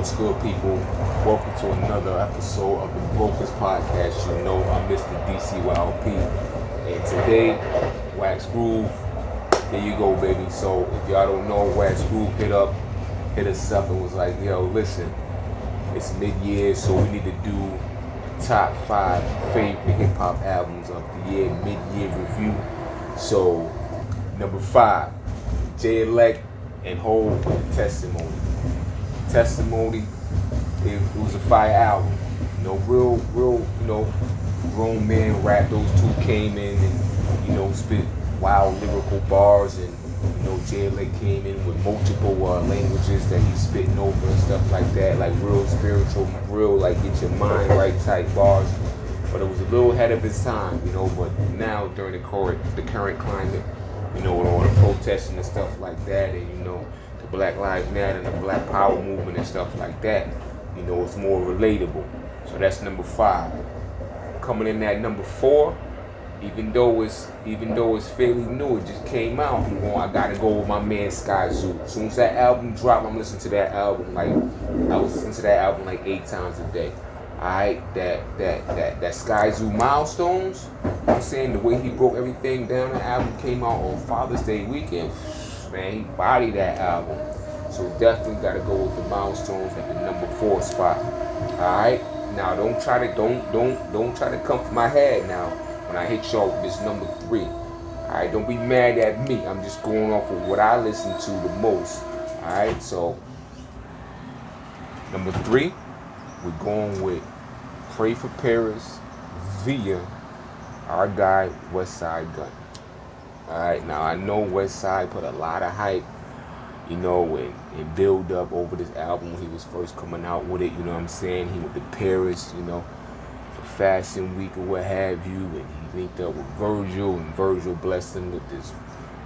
What's good, people? Welcome to another episode of the Brokers Podcast. You know I'm Mr. DCYLP, and today, Wax Groove. Here you go, baby. So if y'all don't know, Wax Groove hit us up and was like, "Yo, listen, it's mid-year, so we need to do top 5 favorite hip hop albums of the year, mid-year review." So number 5, Jay Elect and Hov with Testimony. Testimony, it was a fire album. Real, grown man rap. Those two came in and, spit wild lyrical bars, and, Jay Elect came in with multiple languages that he's spitting over and stuff like that, like real spiritual, real, like get your mind right type bars. But it was a little ahead of its time, but now during the current climate, with all the protesting and stuff like that, and, the Black Lives Matter and the Black Power movement and stuff like that, it's more relatable. So that's number 5. Coming in at number 4, even though it's fairly new, it just came out. I gotta go with my man Skyzoo. As soon as that album dropped, I'm listening to that album I was listening to that album like 8 times a day. Alright, that Skyzoo Milestones, I'm saying the way he broke everything down, the album came out on Father's Day weekend. Man, he bodied that album. So definitely gotta go with the Milestones at the number 4 spot. Alright? Now don't try to come for my head now when I hit y'all with this number 3. Alright, don't be mad at me. I'm just going off of what I listen to the most. Alright, so number 3, we're going with Pray for Paris via our guy Westside Gunn. Alright, now I know Westside put a lot of hype, and build up over this album when he was first coming out with it, what I'm saying? He went to Paris, for Fashion Week or what have you, and he linked up with Virgil, and Virgil blessed him with this,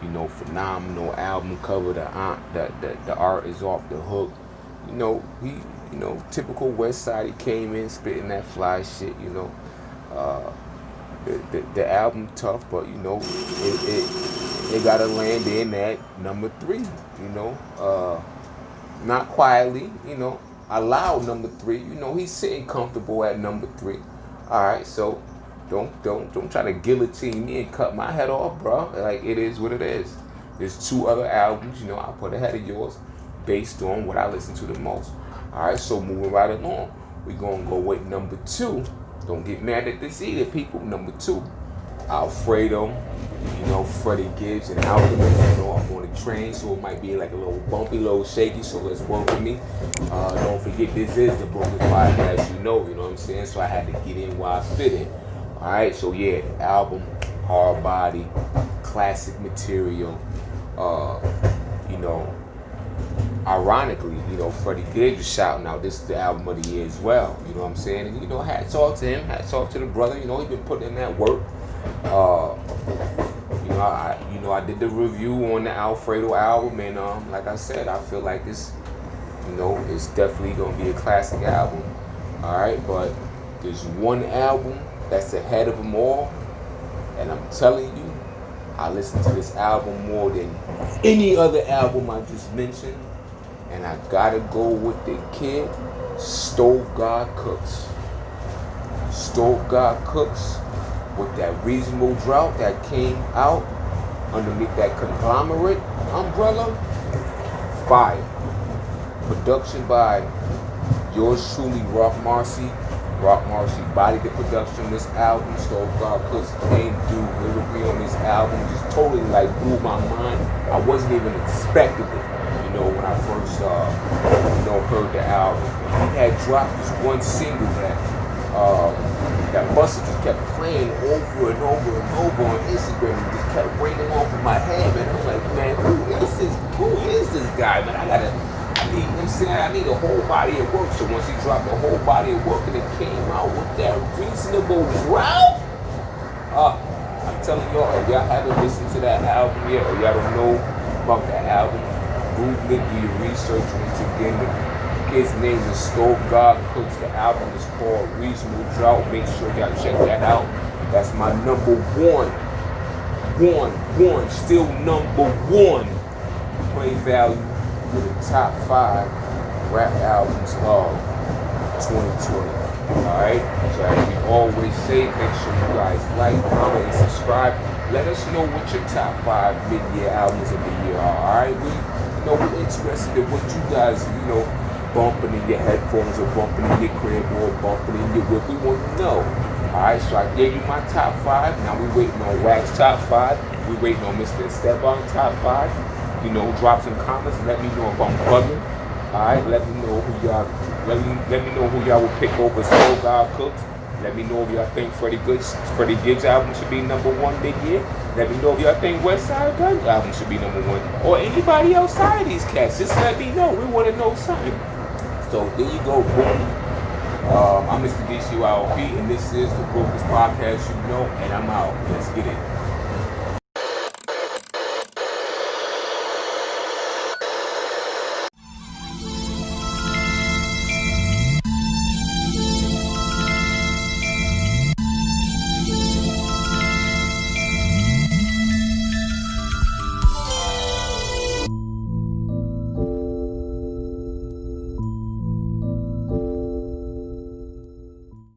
phenomenal album cover. The art is off the hook. Typical Westside, he came in spitting that fly shit, The album tough, but it gotta land in at number 3. Not quietly, allow number 3. He's sitting comfortable at number 3. All right, so don't try to guillotine me and cut my head off, bro. Like, it is what it is. There's 2 other albums, I put ahead of yours based on what I listen to the most. All right, so moving right along, we're gonna go with number 2. Don't get mad at this either, people. Number 2, Alfredo, Freddie Gibbs and Alchemist. I'm on the train, so it might be like a little bumpy, a little shaky, so let's work with me. Don't forget, this is the Brokers Podcast, you know what I'm saying? So I had to get in while I fit in. Alright, so yeah, the album, hard body, classic material, ironically, Freddie Gibbs is shouting out this is the album of the year as well. You know what I'm saying? And, hats off to him, hats off to the brother. He's been putting in that work. I did the review on the Alfredo album, and like I said, I feel like it's definitely gonna be a classic album. All right, but there's one album that's ahead of them all, and I'm telling you, I listen to this album more than any other album I just mentioned. And I gotta go with the kid, Stove God Cooks. Stove God Cooks, with that Reasonable Drought that came out underneath that conglomerate umbrella. Fire. Production by yours truly, Rock Marcy. Rock Marcy bodied the production on this album. Stove God Cooks came through lyrically on this album. Just totally blew my mind. I wasn't even expecting it. When I first, heard the album, he had dropped this one single that Busta just kept playing over and over and over on Instagram, and just kept ringing off in my head, man. I'm like, man, who is this guy, man? I need a whole body of work. So once he dropped the whole body of work and it came out with that Reasonable Drought, I'm telling y'all, if y'all haven't listened to that album yet, or y'all don't know about that album, Google it, do your research once again. The kid's name is Stove God Cooks. The album is called Reasonable Drought. Make sure y'all check that out. That's my number 1. Still number 1 play value for the top 5 rap albums of 2020. Alright? So as we always say, make sure you guys like, comment, and subscribe. Let us know what your top 5 mid-year albums of the year are. Alright? We're interested in what you guys, bumping in your headphones or bumping in your crib or bumping in your whip. We want to know. Alright, so I gave you my top 5. Now we're waiting on Wax top 5. We're waiting on Mr. Esteban top 5. Drop some comments. Let me know if I'm bugging. Alright, let me know who y'all would pick over Soul God Cooks. Let me know if y'all think Freddie Gibbs album should be #1 mid-year. Let me know if y'all think Westside Gunn album should be #1. Or anybody outside of these cats. Just let me know. We want to know something. So there you go, boom. I'm Mr. DCYLP, and this is the Brokers Podcast, and I'm out. Let's get it.